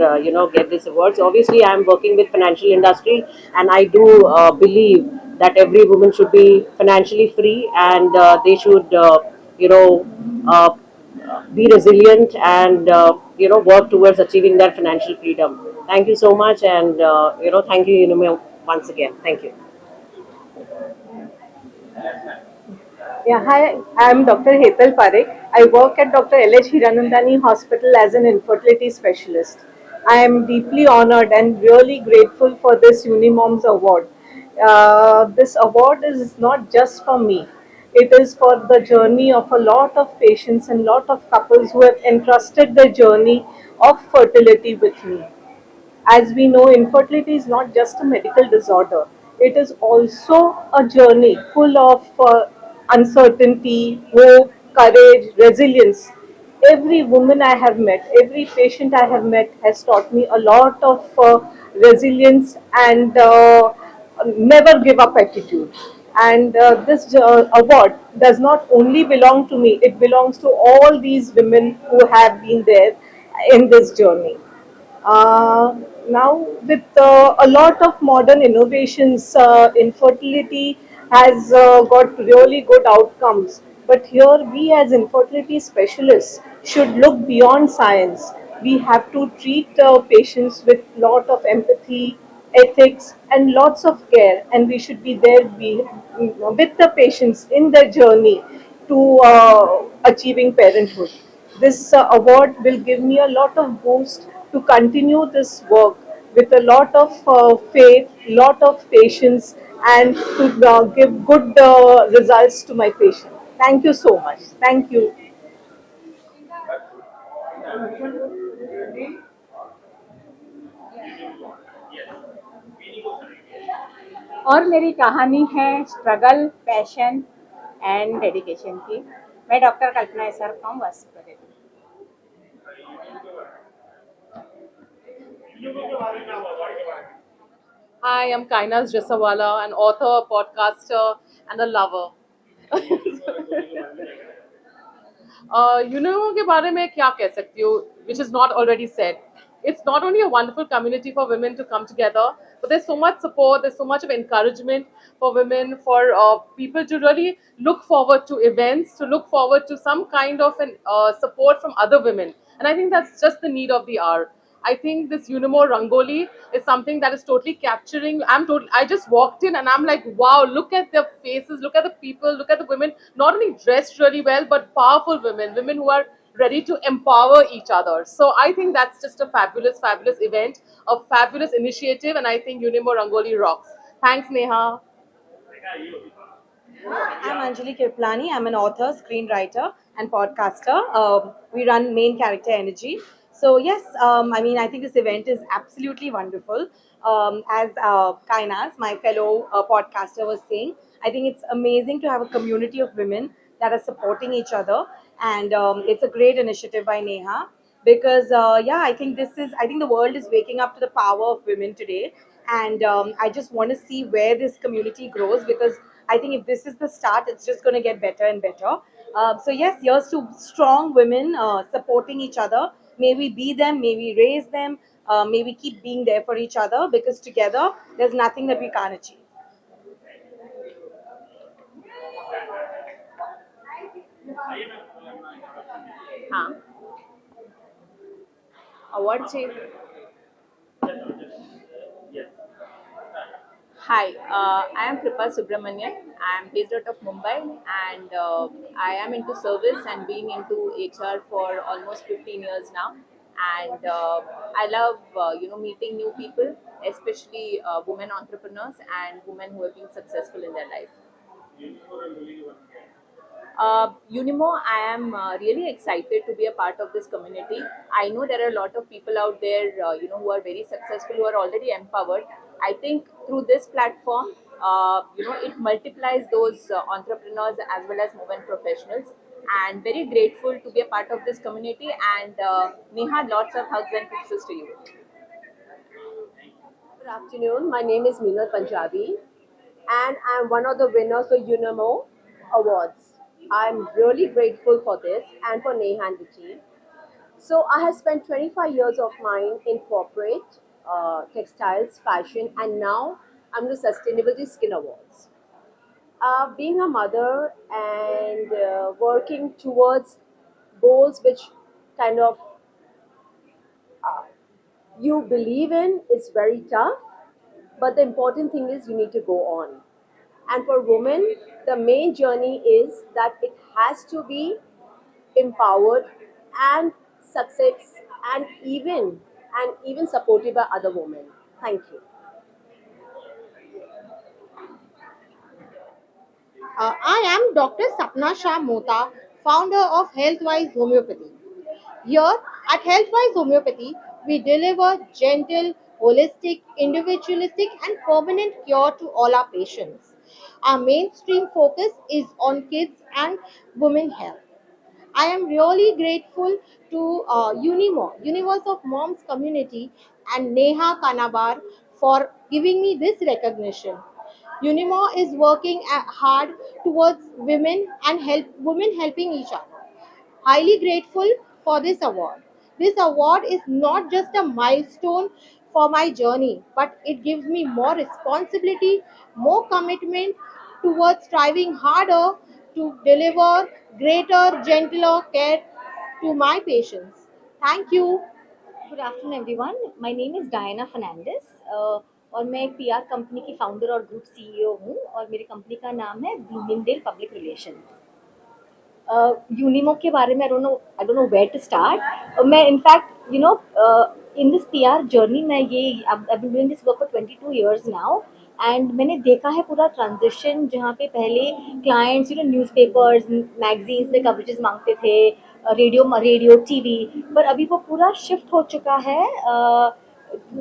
get this awards. Obviously, I'm working with financial industry, and I do believe that every woman should be financially free, and they should you know uh, be resilient and work towards achieving that financial freedom. Thank you so much, and thank you, once again. Thank you. Yeah, hi, I'm Dr. Hetal Parekh. I work at Dr. L.H. Hiranandani Hospital as an infertility specialist. I am deeply honored and really grateful for this Unimoms award. This award is not just for me. It is for the journey of a lot of patients and lot of couples who have entrusted the journey of fertility with me. As we know, infertility is not just a medical disorder, it is also a journey full of uncertainty, hope, courage, resilience. Every woman I have met, every patient I have met has taught me a lot of resilience and never give up attitude. And this award does not only belong to me, it belongs to all these women who have been there in this journey. Now, with a lot of modern innovations, infertility has got really good outcomes. But here, we as infertility specialists should look beyond science. We have to treat patients with lot of empathy, ethics, and lots of care, and we should be there with the patients in their journey to achieving parenthood. This award will give me a lot of boost to continue this work with a lot of faith, lot of patience, and to give good results to my patient. Thank you so much. Thank you. और मेरी कहानी है struggle, passion and dedication की। मैं doctor Kalpana SR from वास्तुकला। Hi, I'm Kainas Jasawala, an author, podcaster, and a lover. Universe के बारे में क्या कह सकती हूँ, which is not already said. It's not only a wonderful community for women to come together, but there's so much support, there's so much of encouragement for women, for people to really look forward to events, to look forward to some kind of an support from other women. And I think that's just the need of the hour. I think this Unimo Rangoli is something that is totally capturing. I just walked in and I'm like, wow, look at their faces, look at the people, look at the women, not only dressed really well, but powerful women, women who are ready to empower each other. So I think that's just a fabulous, fabulous event, a fabulous initiative, and I think Unimo Rangoli rocks. Thanks, Neha. I'm Anjali Kirplani. I'm an author, screenwriter, and podcaster. We run Main Character Energy. So yes, I mean, I think this event is absolutely wonderful. As Kainas, my fellow podcaster, was saying, I think it's amazing to have a community of women that are supporting each other, and it's a great initiative by Neha because yeah, I think the world is waking up to the power of women today, and I just want to see where this community grows because I think if this is the start, it's just going to get better and better. So yes, here's to strong women supporting each other. May we be them, may we raise them, may we keep being there for each other because together there's nothing that we can't achieve. हाँ award चाहिए. Hi, I am Kripa Subramanian. I am based out of Mumbai, and I am into service and being into HR for almost 15 years now. And I love meeting new people, especially women entrepreneurs and women who have been successful in their life. Unimo, I am really excited to be a part of this community. I know there are a lot of people out there, who are very successful, who are already empowered. I think through this platform, it multiplies those entrepreneurs as well as women professionals. And very grateful to be a part of this community. And Neha, lots of hugs and kisses to you. Good afternoon. My name is Meenal Punjabi, and I'm one of the winners of Unimo Awards. I'm really grateful for this and for Neha and the team. So I have spent 25 years of mine in corporate, textiles, fashion, and now I'm the Sustainability Skin Awards. Being a mother and working towards goals which kind of you believe in is very tough, but the important thing is you need to go on. And for women, the main journey is that it has to be empowered and success and even supported by other women. Thank you. I am Dr. Sapna Shah Mota, founder of Healthwise Homeopathy. Here at Healthwise Homeopathy, we deliver gentle, holistic, individualistic, and permanent cure to all our patients. Our mainstream focus is on kids and women health. I am really grateful to Unimo, Universe of Moms Community, and Neha Kanabar for giving me this recognition. Unimo is working hard towards women and women helping each other. Highly grateful for this award. This award is not just a milestone for my journey, but it gives me more responsibility, more commitment towards striving harder to deliver greater, gentler care to my patients. Thank you. Good afternoon everyone my name is Diana Fernandes और मैं एक PR company की founder और group CEO हूँ और मेरी company का नाम है ब्लूमिंगडेल पब्लिक रिलेशंस. यूनिमो के बारे में I don't know where to start. मैं in fact in this PR journey में ये I been doing this work for 22 years now and मैंने देखा है पूरा ट्रांजिशन जहाँ पे पहले क्लाइंट्स न्यूज़पेपर्स मैगजीन्स में कवरेजेस मांगते थे, रेडियो टीवी, पर अभी वो पूरा शिफ्ट हो चुका है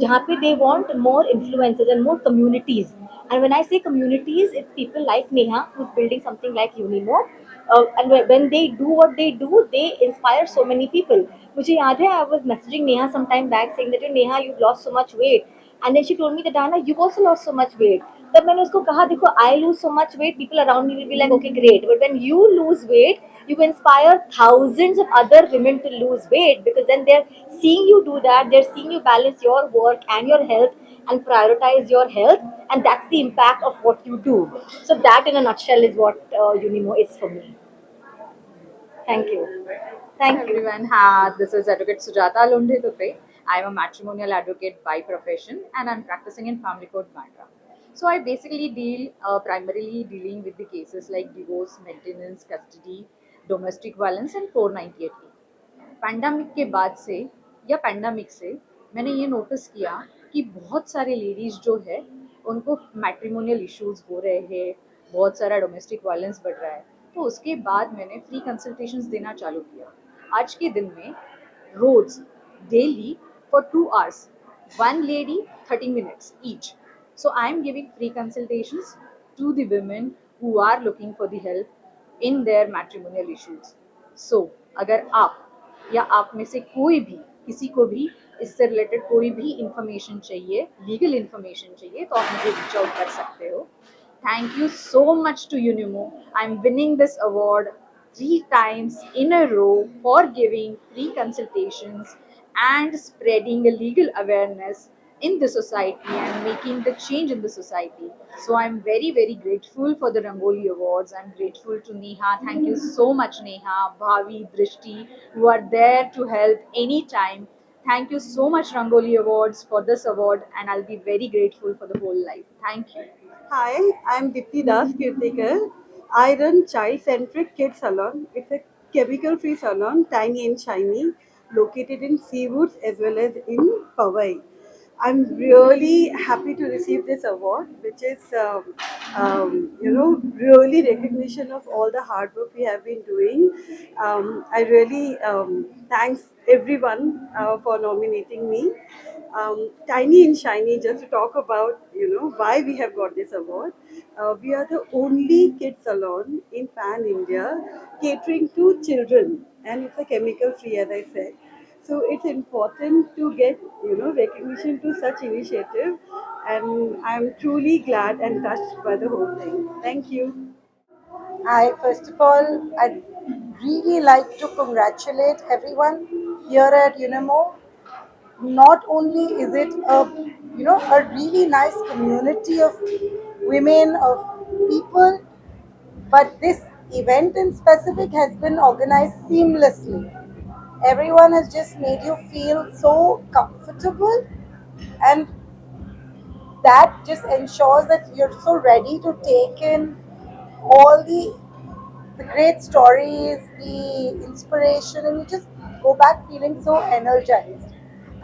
जहाँ पे they want more influencers and more communities. And when I say communities it's people like Neha who is building something like Unimo and when they do what they do, they inspire so many people. मुझे याद है I was messaging Neha some time back saying that Neha you've lost so much weight, and then she told me that Diana you've also lost so much weight. तब मैंने उसको कहा देखो I lose so much weight, people around me will be like okay great, but when you lose weight you inspire thousands of other women to lose weight because then they're seeing you do that, they're seeing you balance your work and your health and prioritize your health, and that's the impact of what you do. So that in a nutshell is what Unimo is for me. Thank you. Thank you everyone. This is Advocate Sujata Lundhe Tupe. I'm a matrimonial advocate by profession, and I'm practicing in Family Court, Bandra. So I basically deal primarily dealing with the cases like divorce, maintenance, custody, domestic violence, and 498A. Pandemic के बाद से या pandemic से मैंने ये notice किया कि बहुत सारे लेडीज़ जो है उनको मैट्रिमोनियल इश्यूज हो रहे हैं, बहुत सारा डोमेस्टिक वायलेंस बढ़ रहा है। तो उसके बाद मैंने फ्री कंसल्टेशंस देना चालू किया। आज के दिन में रोज daily for 2 hours, one lady 30 minutes each. So I am giving free consultations to the women who are looking for the help in their matrimonial issues. So अगर आप या आप में से कोई भी किसी को भी इससे रिलेटेड कोई भी इंफॉर्मेशन चाहिए, लीगल इंफॉर्मेशन चाहिए, तो आप मुझे रीच आउट कर सकते हो। Thank you so much to Unimo. I am winning this award 3 times in a row for giving free consultations and spreading a legal awareness in the society and making the change in the society. So I'm very, very grateful for the Rangoli Awards. I'm grateful to Neha. Thank you so much, Neha, Bhavi, Drishti, who are there to help anytime. Thank you so much, Rangoli Awards, for this award, and I'll be very grateful for the whole life. Thank you. Hi, I'm Dipti Das Kirtikar. I run Child Centric Kids Salon. It's a chemical free salon, tiny and shiny, located in Seawoods as well as in Powai. I'm really happy to receive this award, which is, really recognition of all the hard work we have been doing. I really thanks everyone for nominating me. Tiny and Shiny, just to talk about, why we have got this award. We are the only kid salon in Pan India catering to children, and it's a chemical free, as I said. So it's important to get, recognition to such initiative, and I'm truly glad and touched by the whole thing. Thank you. First of all, I'd really like to congratulate everyone here at Unimo. Not only is it a really nice community of women, of people, but this event in specific has been organized seamlessly. Everyone has just made you feel so comfortable, and that just ensures that you're so ready to take in all the great stories, the inspiration, and you just go back feeling so energized.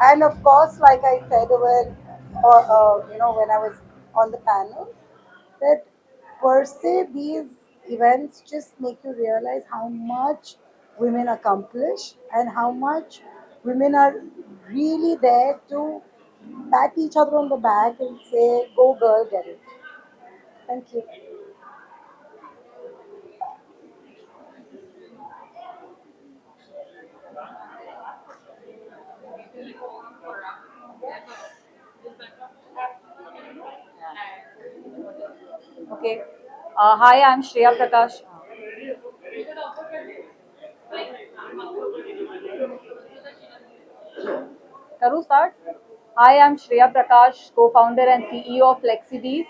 And of course, like I said when I was on the panel, that per se these events just make you realize how much women accomplish and how much women are really there to pat each other on the back and say, "Go girl, get it." Thank you. Okay. Hi, I'm Shreya Prakash. Karu start? Hi, I'm Shreya Prakash, co-founder and CEO of FlexiBees.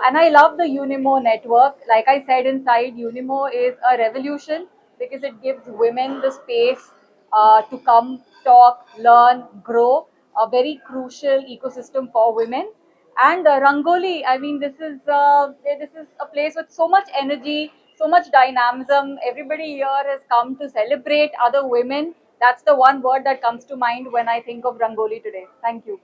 And I love the Unimo network. Like I said inside, Unimo is a revolution because it gives women the space to come, talk, learn, grow. A very crucial ecosystem for women. And Rangoli, I mean, this is a place with so much energy, so much dynamism. Everybody here has come to celebrate other women. That's the one word that comes to mind when I think of Rangoli today. Thank you.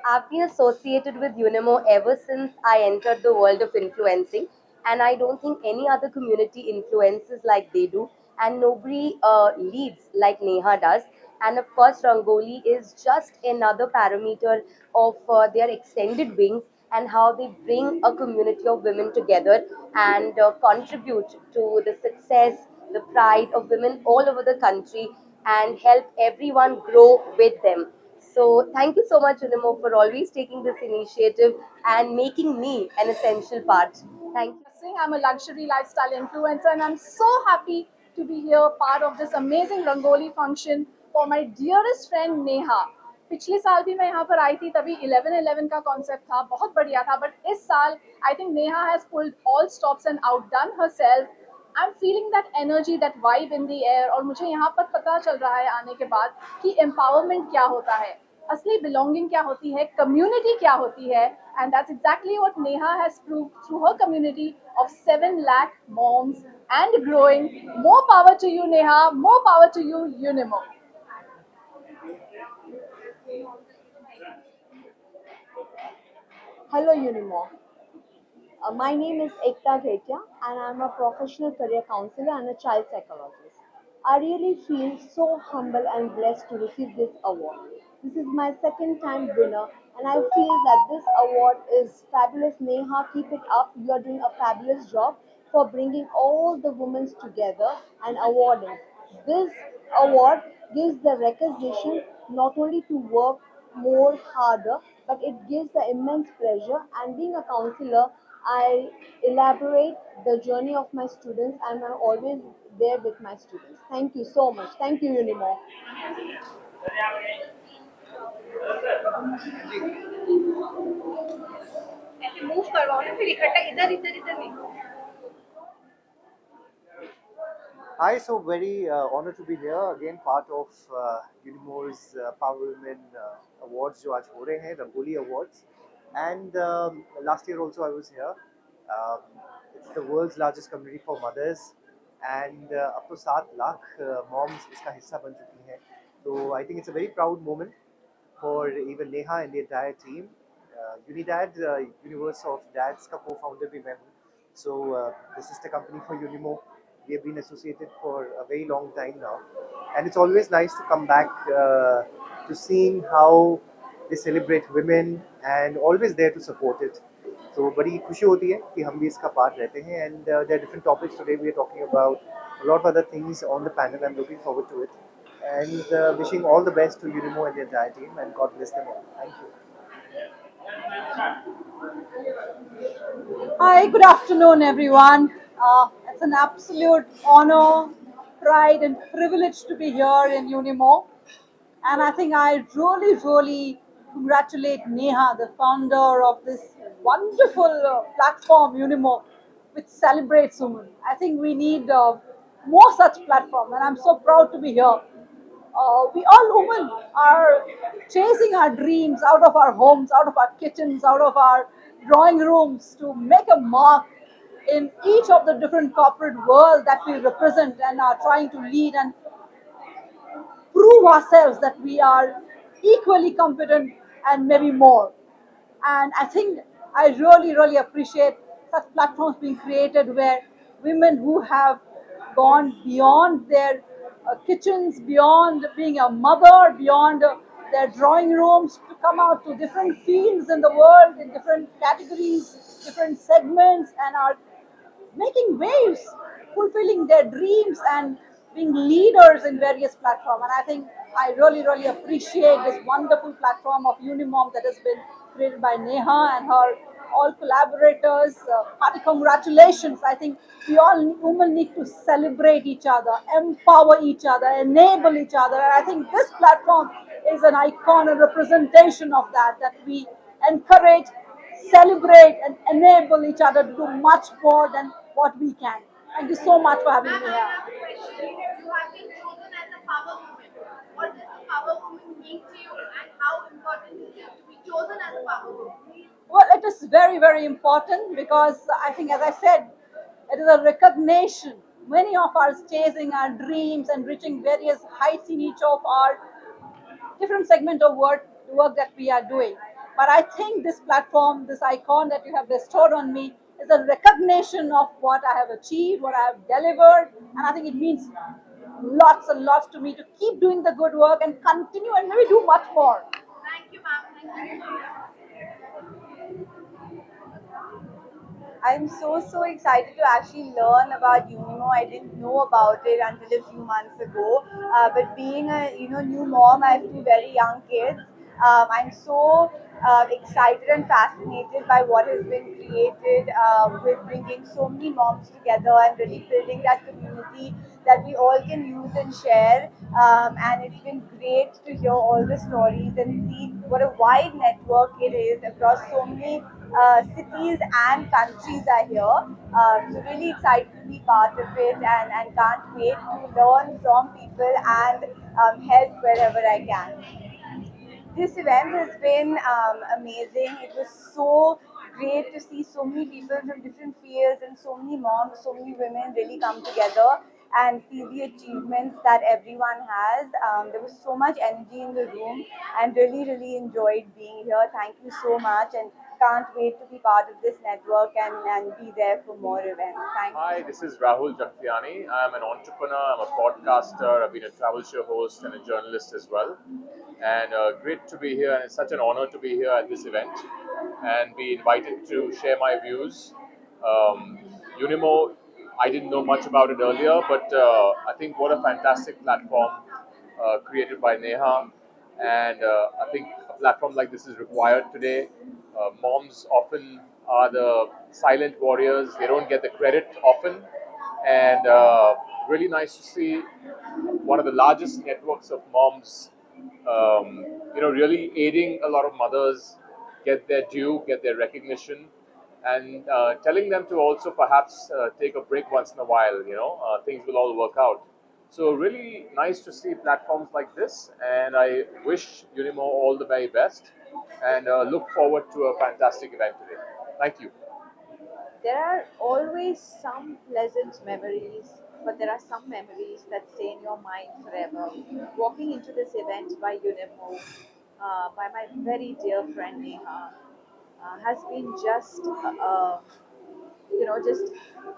I've been associated with Unimo ever since I entered the world of influencing, and I don't think any other community influences like they do, and nobody leads like Neha does. And of course, Rangoli is just another parameter of their extended wings and how they bring a community of women together and contribute to the success, the pride of women all over the country, and help everyone grow with them. So thank you so much, Unimo, for always taking this initiative and making me an essential part. Thank you. I'm a luxury lifestyle influencer, and I'm so happy to be here, part of this amazing Rangoli function for my dearest friend Neha. पिछले साल भी मैं यहाँ पर आई थी, तभी 11-11 का concept था, बहुत बढ़िया था. बट इस साल I think Neha has pulled all stops and outdone herself. I'm feeling that energy, that vibe in the air, और मुझे यहाँ पर पता चल रहा है आने के बाद कि empowerment क्या होता है, असली belonging क्या होती है, community क्या होती है, and that's exactly what Neha has proved through her community of 7 lakh moms and growing. More power to you, Neha. More power to you, Unimo. Hello, Unimo. My name is Ekta Ghetia and I'm a professional career counselor and a child psychologist. I really feel so humble and blessed to receive this award. This is my second time winner and I feel that this award is fabulous. Neha, keep it up. You are doing a fabulous job for bringing all the women together and awarding. This award gives the recognition not only to work more harder, but it gives the immense pleasure. And being a counselor, I elaborate the journey of my students and I'm always there with my students. Thank you so much. Thank you, Unimo. ऐसे move करवाओ ना फिर इकट्ठा इधर इधर इधर नहीं. Hi, so very honored to be here again, part of Unimo's Power Women Awards, जो आज हो रहे हैं, Rangoli Awards. And last year also I was here. It's the world's largest community for mothers, and अब तो 7 lakh moms इसका हिस्सा बन चुकी हैं. So I think it's a very proud moment for even Neha and the entire team. Unidad, Universe of Dads का co-founder भी मैं हूँ. So this is the company for Unimo. We have been associated for a very long time now, and it's always nice to come back to seeing how they celebrate women and always there to support it. So बड़ी खुशी होती है कि हम भी इसका part रहते हैं, and there are different topics today. We are talking about a lot of other things on the panel. I'm looking forward to it, and wishing all the best to Unimo and the entire team, and God bless them all. Thank you. Hi, good afternoon, everyone. It's an absolute honor, pride, and privilege to be here in Unimo. And I think I really congratulate Neha, the founder of this wonderful platform, Unimo, which celebrates women. I think we need more such platforms, and I'm so proud to be here. We all women are chasing our dreams out of our homes, out of our kitchens, out of our drawing rooms to make a mark in each of the different corporate world that we represent and are trying to lead and prove ourselves that we are equally competent and maybe more. And I think I really appreciate such platforms being created where women who have gone beyond their kitchens, beyond being a mother, beyond their drawing rooms to come out to different fields in the world, in different categories, different segments, and are making waves, fulfilling their dreams and being leaders in various platforms. And I think I really appreciate this wonderful platform of Unimom that has been created by Neha and her all collaborators. Hearty congratulations. I think we all women need to celebrate each other, empower each other, enable each other. And I think this platform is an icon and representation of that we encourage, celebrate, and enable each other to do much more than what we can. Thank you so much for having me here. You have been chosen as a power woman. What does a power woman mean to you, and how important is it to be chosen as a power woman? Well, it is very important because I think, as I said, it is a recognition. Many of us chasing our dreams and reaching various heights in each of our different segment of work that we are doing. But I think this platform, this icon that you have bestowed on me, is a recognition of what I have achieved, what I have delivered, and I think it means lots and lots to me to keep doing the good work and continue and maybe do much more. Thank you, ma'am. Thank you. I'm so excited to actually learn about Unimo. I didn't know about it until a few months ago. But being a new mom, I have 2 very young kids. I'm so excited and fascinated by what has been created with bringing so many moms together and really building that community that we all can use and share. And it's been great to hear all the stories and see what a wide network it is across so many cities and countries are here. So really excited to be part of it, and can't wait to learn from people and help wherever I can. This event has been amazing. It was so great to see so many people from different fields and so many moms, so many women really come together and see the achievements that everyone has. There was so much energy in the room and really enjoyed being here. Thank you so much, and can't wait to be part of this network and be there for more events. Thank you. Hi, this is Rahul Jaktiani. I'm an entrepreneur, I'm a podcaster, I've been a travel show host and a journalist as well. And great to be here, and it's such an honor to be here at this event and be invited to share my views. Unimo, I didn't know much about it earlier, but I think what a fantastic platform created by Neha. And I think a platform like this is required today. Moms often are the silent warriors, they don't get the credit often. And really nice to see one of the largest networks of moms, really aiding a lot of mothers get their due, get their recognition, and telling them to also perhaps take a break once in a while. Things will all work out. So really nice to see platforms like this, and I wish Unimo all the very best, and look forward to a fantastic event today. Thank you. There are always some pleasant memories, but there are some memories that stay in your mind forever. Walking into this event by Unimo, by my very dear friend Neha, has been just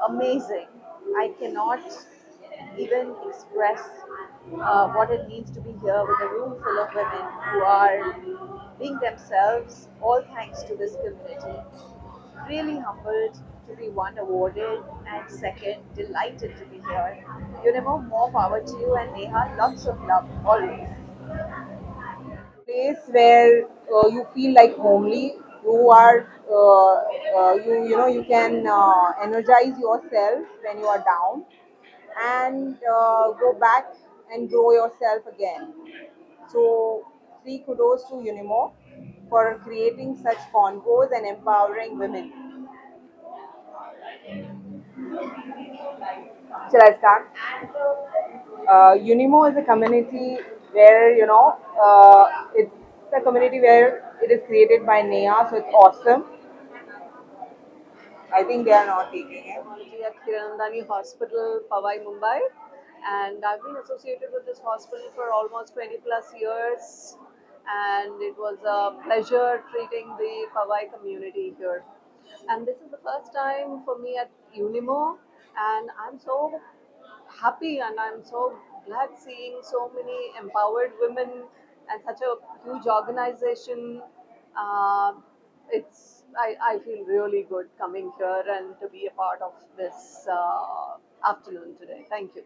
amazing. I cannot even express what it means to be here with a room full of women who are being themselves, all thanks to this community. Really humbled to be one awarded, and second delighted to be here. Unimo, more power to you, and Neha, lots of love always. Place where you feel like homely. You are you can energize yourself when you are down, and go back and grow yourself again. So, three kudos to Unimo for creating such convos and empowering women. Shall I start? Unimo is a community where it's a community where it is created by Neha, so it's awesome. I think they are not taking it. At Kiranandani Hospital, Powai, Mumbai, and I've been associated with this hospital for almost 20 plus years, and it was a pleasure treating the Powai community here. And this is the first time for me at Unimo, and I'm so happy and I'm so glad seeing so many empowered women and such a huge organization. Uh, I feel really good coming here and to be a part of this afternoon today. Thank you.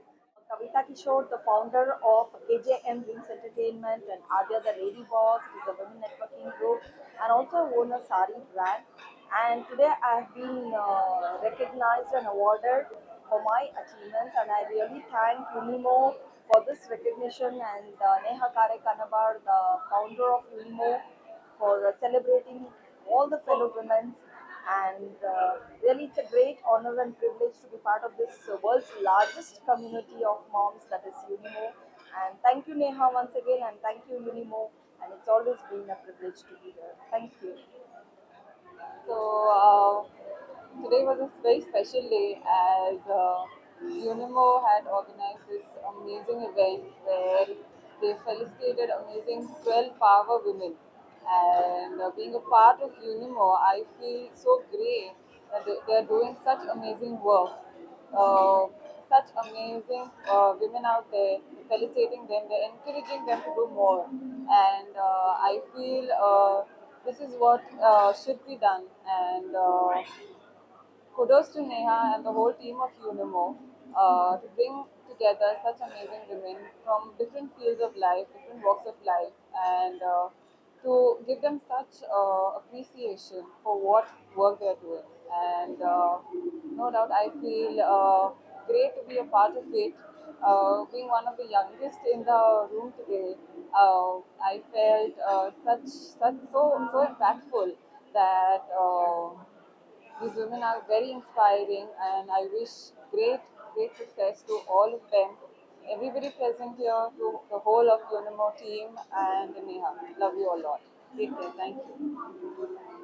Kavita Kishore, the founder of AJM Wings Entertainment, and Adya, the lady boss, is a women networking group, and also own a sari brand. And today I have been recognized and awarded for my achievements, and I really thank Unimo for this recognition, and Neha Kare Kanabar, the founder of Unimo, for celebrating all the fellow women. And really, it's a great honor and privilege to be part of this world's largest community of moms, that is Unimo. And thank you, Neha, once again, and thank you, Unimo. And it's always been a privilege to be here. Thank you. So today was a very special day as Unimo had organized this amazing event where they felicitated amazing 12 power women. And being a part of Unimo, I feel so great that they are doing such amazing work. Uh, Such amazing women out there, felicitating them, they're encouraging them to do more. And I feel this is what should be done. And kudos to Neha and the whole team of Unimo to bring together such amazing women from different fields of life, different walks of life, and to give them such appreciation for what work they're doing. And no doubt, I feel great to be a part of it. Being one of the youngest in the room today, I felt such so impactful that these women are very inspiring, and I wish great success to all of them, everybody present here, to the whole of Unimo team and Neha. Love you a lot. Take care. Thank you.